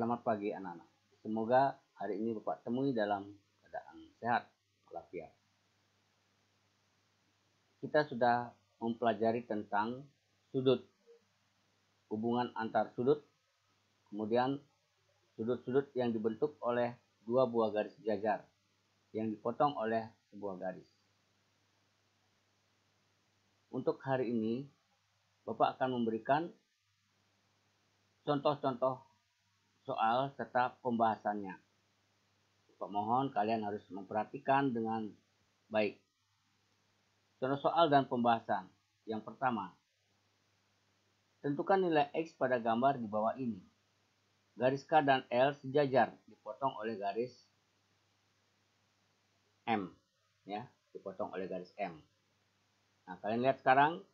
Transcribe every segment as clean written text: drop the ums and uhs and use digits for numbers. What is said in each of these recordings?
Selamat pagi anak-anak. Semoga hari ini Bapak temui dalam keadaan sehat walafiat. Kita sudah mempelajari tentang sudut, hubungan antar sudut, kemudian sudut-sudut yang dibentuk oleh dua buah garis sejajar yang dipotong oleh sebuah garis. Untuk hari ini, Bapak akan memberikan contoh-contoh soal serta pembahasannya. Bapak mohon kalian harus memperhatikan dengan baik. Contoh soal dan pembahasan. Yang pertama, tentukan nilai X pada gambar di bawah ini. Garis K dan L sejajar, dipotong oleh garis M. Ya, dipotong oleh garis M. Nah, kalian lihat sekarang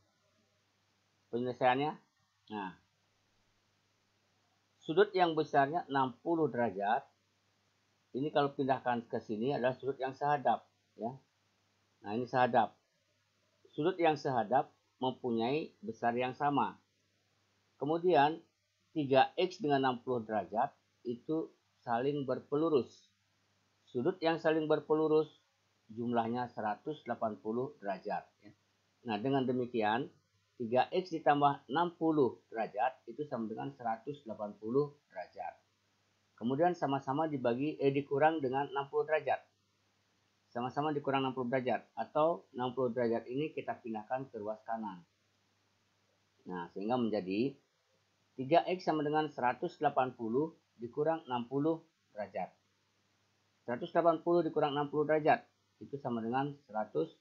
penyelesaiannya. Nah, sudut yang besarnya 60 derajat. Ini kalau pindahkan ke sini adalah sudut yang sehadap. Ya. Nah, ini sehadap. Sudut yang sehadap mempunyai besar yang sama. Kemudian 3X dengan 60 derajat itu saling berpelurus. Sudut yang saling berpelurus jumlahnya 180 derajat. Ya. Nah, dengan demikian 3X ditambah 60 derajat itu sama dengan 180 derajat. Kemudian sama-sama dikurang dengan 60 derajat. Sama-sama dikurang 60 derajat. Atau 60 derajat ini kita pindahkan ke ruas kanan. Nah, sehingga menjadi 3X sama dengan 180 dikurang 60 derajat. 180 dikurang 60 derajat itu sama dengan 120.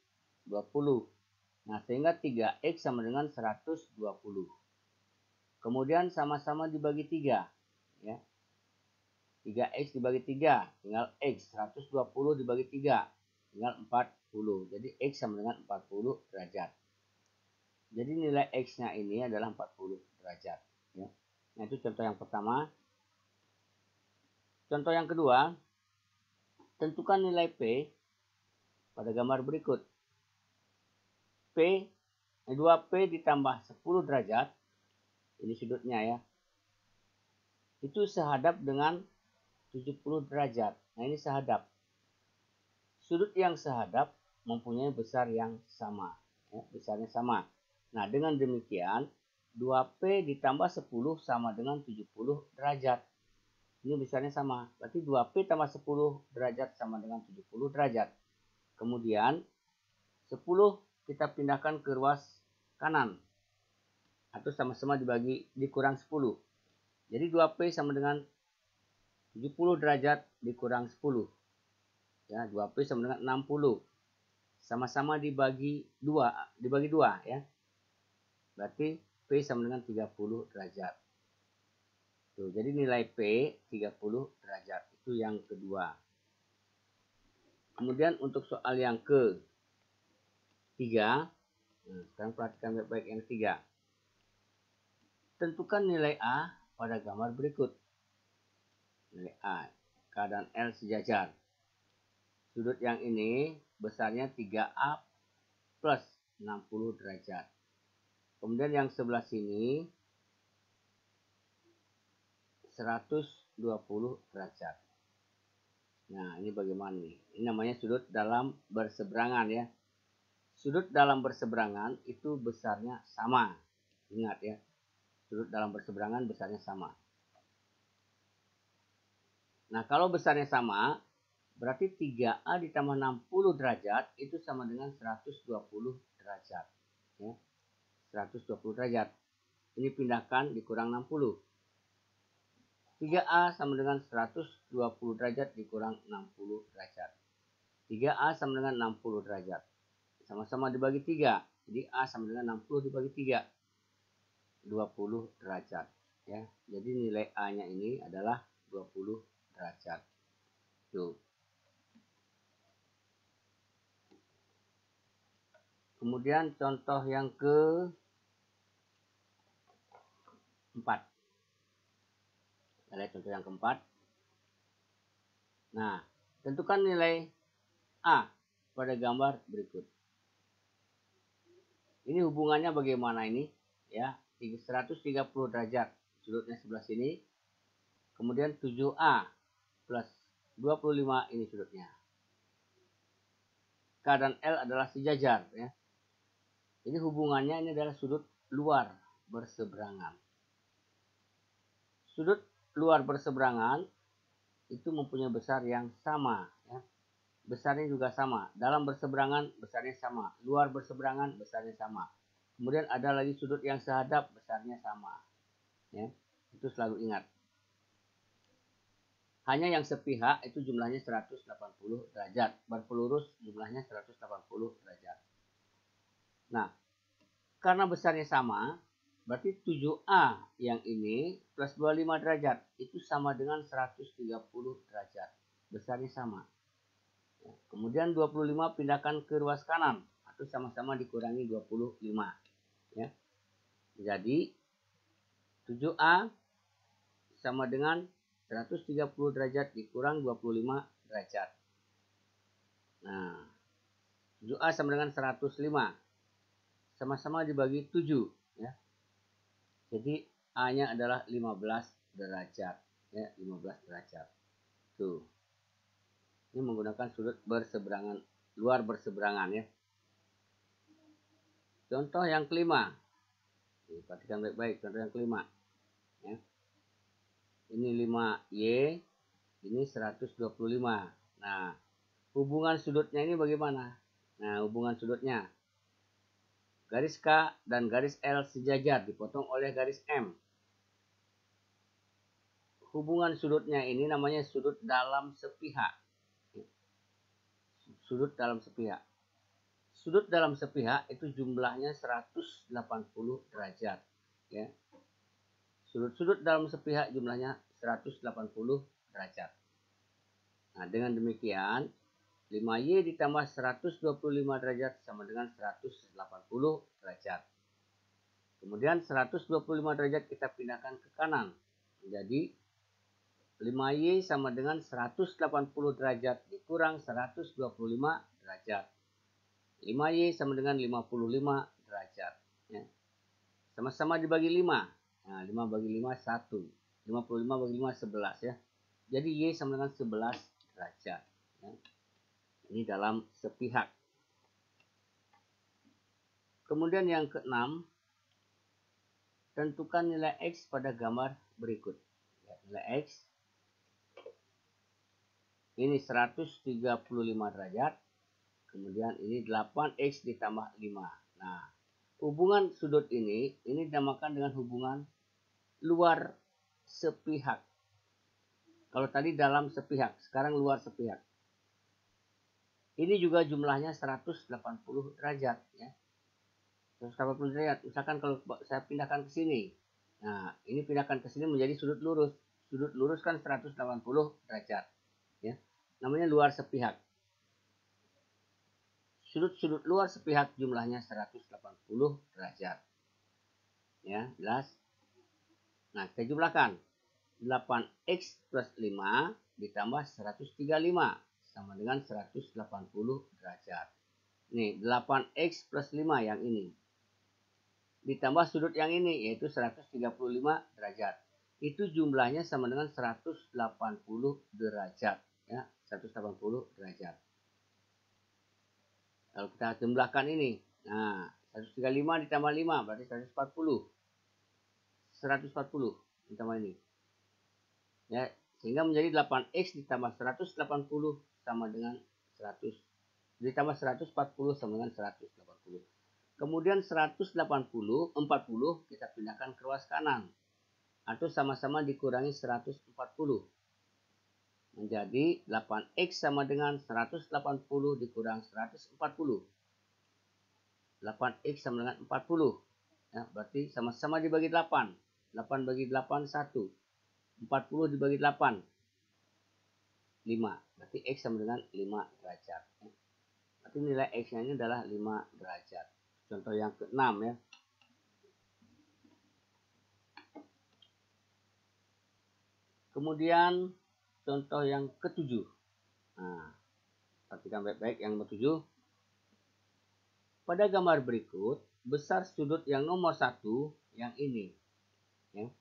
Nah, sehingga 3X sama dengan 120. Kemudian sama-sama dibagi 3. Ya. 3X dibagi 3, tinggal X. 120 dibagi 3, tinggal 40. Jadi X sama dengan 40 derajat. Jadi nilai X-nya ini adalah 40 derajat. Ya. Nah, itu contoh yang pertama. Contoh yang kedua, tentukan nilai P pada gambar berikut. 2P ditambah 10 derajat, ini sudutnya ya, itu sehadap dengan 70 derajat. Nah, ini sehadap. Sudut yang sehadap mempunyai besar yang sama. Ya, besarnya sama. Nah, dengan demikian, 2P ditambah 10 sama dengan 70 derajat. Ini besarnya sama. Berarti 2P tambah 10 derajat sama dengan 70 derajat. Kemudian, 10 kita pindahkan ke ruas kanan. Atau sama-sama dikurang 10. Jadi 2P sama dengan 70 derajat dikurang 10. Ya, 2P sama dengan 60. Sama-sama dibagi 2 ya. Berarti P sama dengan 30 derajat. Tuh, jadi nilai P 30 derajat. Itu yang kedua. Kemudian untuk soal yang ketiga, sekarang perhatikan baik-baik yang ketiga. Tentukan nilai A pada gambar berikut. Nilai A, K dan L sejajar. Sudut yang ini besarnya 3A plus 60 derajat. Kemudian yang sebelah sini 120 derajat. Nah, ini bagaimana nih? Ini namanya sudut dalam berseberangan ya. Sudut dalam berseberangan itu besarnya sama. Ingat ya. Sudut dalam berseberangan besarnya sama. Nah, kalau besarnya sama, berarti 3A ditambah 60 derajat itu sama dengan 120 derajat. Ya. 120 derajat. Ini pindahkan dikurang 60. 3A sama dengan 120 derajat dikurang 60 derajat. 3A sama dengan 60 derajat. Sama-sama dibagi 3. Jadi A sama dengan 60 dibagi 3. 20 derajat. Ya. Jadi nilai A-nya ini adalah 20 derajat. Tuh. Kemudian contoh yang keempat. Kita lihat contoh yang keempat. Nah, tentukan nilai A pada gambar berikut. Ini hubungannya bagaimana ini? Ya, 130 derajat. Sudutnya sebelah sini. Kemudian 7A plus 25 ini sudutnya. K dan L adalah sejajar ya. Jadi hubungannya ini adalah sudut luar berseberangan. Sudut luar berseberangan itu mempunyai besar yang sama ya. Besarnya juga sama. Dalam berseberangan besarnya sama. Luar berseberangan besarnya sama. Kemudian ada lagi sudut yang sehadap besarnya sama. Ya. Itu selalu ingat. Hanya yang sepihak itu jumlahnya 180 derajat. Berpelurus jumlahnya 180 derajat. Nah, karena besarnya sama, berarti 7A yang ini plus 25 derajat. Itu sama dengan 130 derajat. Besarnya sama. Kemudian 25 pindahkan ke ruas kanan. Atau sama-sama dikurangi 25. Ya. Jadi 7A sama dengan 130 derajat dikurang 25 derajat. Nah, 7A sama dengan 105. Sama-sama dibagi 7. Ya. Jadi A-nya adalah 15 derajat. Ya, 15 derajat. Tuh. Ini menggunakan sudut berseberangan, luar berseberangan ya. Contoh yang kelima. Perhatikan baik-baik contoh yang kelima. Ya. Ini 5Y, ini 125. Nah, hubungan sudutnya ini bagaimana? Nah, hubungan sudutnya. Garis K dan garis L sejajar dipotong oleh garis M. Hubungan sudutnya ini namanya sudut dalam sepihak. Sudut dalam sepihak. Sudut dalam sepihak itu jumlahnya 180 derajat. Ya. Sudut-sudut dalam sepihak jumlahnya 180 derajat. Nah, dengan demikian 5Y ditambah 125 derajat sama dengan 180 derajat. Kemudian 125 derajat kita pindahkan ke kanan. Jadi 5Y sama dengan 180 derajat dikurang 125 derajat. 5Y sama dengan 55 derajat. Ya. Sama-sama dibagi 5. Nah, 5 bagi 5, 1. 55 bagi 5, 11 ya. Jadi Y sama dengan 11 derajat. Ya. Ini dalam sepihak. Kemudian yang keenam, tentukan nilai X pada gambar berikut. Ya, nilai X. Ini 135 derajat. Kemudian ini 8X ditambah 5. Nah, hubungan sudut ini dinamakan dengan hubungan luar sepihak. Kalau tadi dalam sepihak, sekarang luar sepihak. Ini juga jumlahnya 180 derajat. Ya. 180 derajat. Misalkan kalau saya pindahkan ke sini. Nah, ini pindahkan ke sini menjadi sudut lurus. Sudut lurus kan 180 derajat. Ya. Namanya luar sepihak. Sudut-sudut luar sepihak jumlahnya 180 derajat. Ya, jelas? Nah, kita jumlahkan. 8X plus 5 ditambah 135 sama dengan 180 derajat. Nih, 8X plus 5 yang ini. Ditambah sudut yang ini, yaitu 135 derajat. Itu jumlahnya sama dengan 180 derajat. Ya, 180 derajat. Kalau kita jumlahkan ini, nah, 135 ditambah 5 berarti 140. 140 ditambah ini. Ya, sehingga menjadi 8X ditambah 180 sama dengan 100. Ditambah 140 sama dengan 180. Kemudian 180, 40 kita pindahkan ke ruas kanan. Atau sama-sama dikurangi 140. Menjadi 8X sama dengan 180 dikurang 140. 8X sama dengan 40. Ya, berarti sama-sama dibagi 8. 8 bagi 8, 1. 40 dibagi 8. 5. Berarti X sama dengan 5 derajat. Berarti nilai X-nya ini adalah 5 derajat. Contoh yang ke-6 ya. Kemudian contoh yang ke-7. Nah, perhatikan baik-baik yang ke-7. Pada gambar berikut, besar sudut yang nomor 1 yang ini. Ya.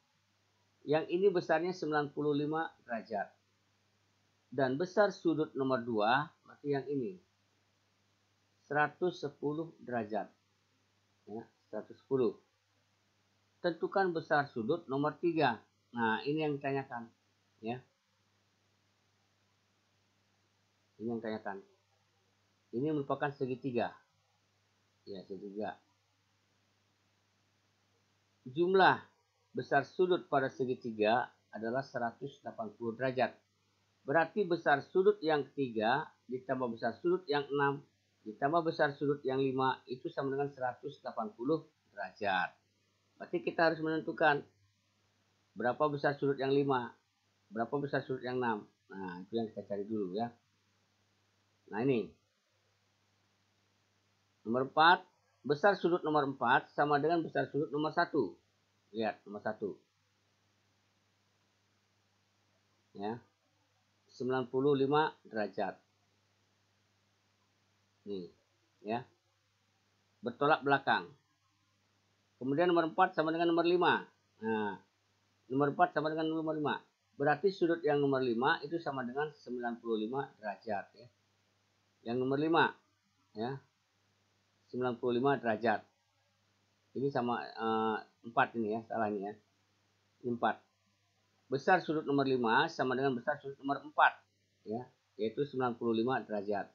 Yang ini besarnya 95 derajat. Dan besar sudut nomor 2, berarti yang ini 110 derajat. Ya, 110. Tentukan besar sudut nomor 3. Nah, ini yang ditanyakan. Ya. Ini yang ditanyakan. Ini merupakan segitiga. Ya, segitiga. Jumlah besar sudut pada segitiga adalah 180 derajat. Berarti besar sudut yang ketiga ditambah besar sudut yang 6 ditambah besar sudut yang 5 itu sama dengan 180 derajat. Berarti kita harus menentukan berapa besar sudut yang 5, berapa besar sudut yang 6. Nah, itu yang kita cari dulu ya. Nah, ini. Nomor 4, besar sudut nomor 4 sama dengan besar sudut nomor 1. Lihat, nomor 1. Ya. 95 derajat. Nih, ya. Bertolak belakang. Kemudian nomor 4 sama dengan nomor 5. Nah, nomor 4 sama dengan nomor 5. Berarti sudut yang nomor 5 itu sama dengan 95 derajat. Ya. Yang nomor 5. Ya. 95 derajat. Ini sama 4 ini ya. Salah ini ya. Ini 4. Besar sudut nomor 5 sama dengan besar sudut nomor 4. Ya. Yaitu 95 derajat.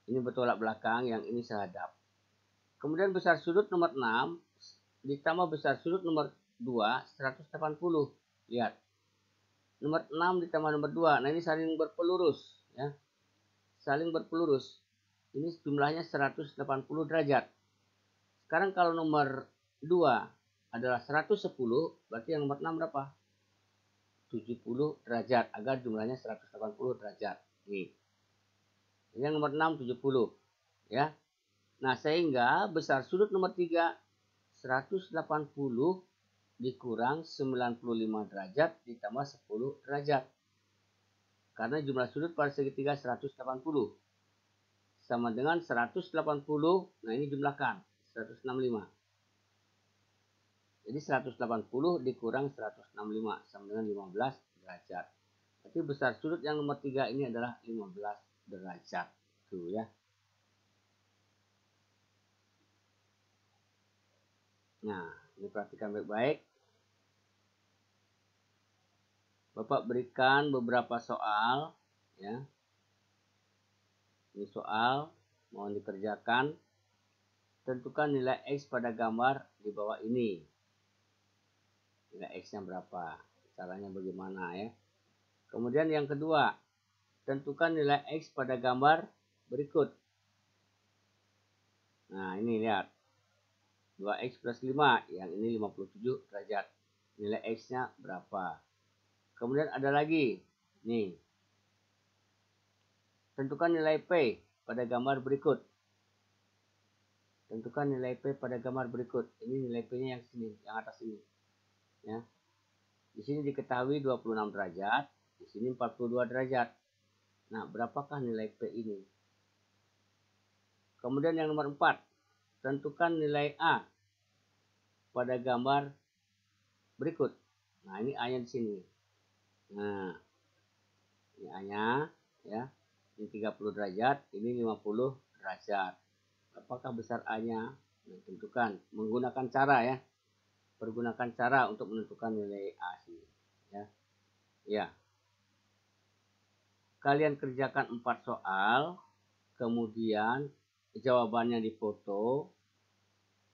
Ini bertolak belakang. Yang ini sehadap. Kemudian besar sudut nomor 6 ditambah besar sudut nomor 2, 180. Lihat. Nomor 6 ditambah nomor 2. Nah, ini saling berpelurus. Ya. Saling berpelurus. Ini jumlahnya 180 derajat. Sekarang kalau nomor 2 adalah 110, berarti yang nomor 6 berapa? 70 derajat. Agar jumlahnya 180 derajat. Nih. Yang nomor 6, 70. Ya. Nah, sehingga besar sudut nomor 3, 180 dikurang 95 derajat ditambah 10 derajat. Karena jumlah sudut pada segitiga 180. Sama dengan 180, nah ini jumlahkan, 165. Jadi 180 dikurang 165 sama dengan 15 derajat. Jadi besar sudut yang nomor 3 ini adalah 15 derajat. Tuh ya. Nah, ini perhatikan baik-baik. Bapak berikan beberapa soal. Ya. Ini soal, mohon dikerjakan. Tentukan nilai X pada gambar di bawah ini. Nilai X-nya berapa? Caranya bagaimana ya. Kemudian yang kedua, tentukan nilai X pada gambar berikut. Nah, ini lihat. 2X plus 5, yang ini 57 derajat. Nilai X-nya berapa? Kemudian ada lagi. Nih. Tentukan nilai P pada gambar berikut. Tentukan nilai P pada gambar berikut. Ini nilai P-nya yang sini, yang atas ini. Ya. Di sini diketahui 26 derajat, di sini 42 derajat. Nah, berapakah nilai P ini? Kemudian yang nomor 4, tentukan nilai A pada gambar berikut. Nah, ini A-nya di sini. Nah, ini A-nya ya. Ini 30 derajat, ini 50 derajat. Apakah besar A-nya? Nah, tentukan menggunakan cara ya. Pergunakan cara untuk menentukan nilai A sini ya. Ya. Kalian kerjakan 4 soal, kemudian jawabannya difoto,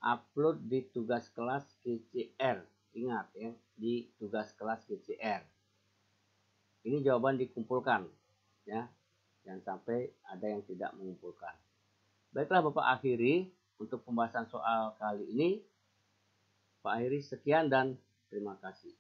upload di tugas kelas KCR. Ingat ya, di tugas kelas KCR. Ini jawaban dikumpulkan ya. Jangan sampai ada yang tidak mengumpulkan. Baiklah Bapak akhiri untuk pembahasan soal kali ini. Pak akhiri sekian dan terima kasih.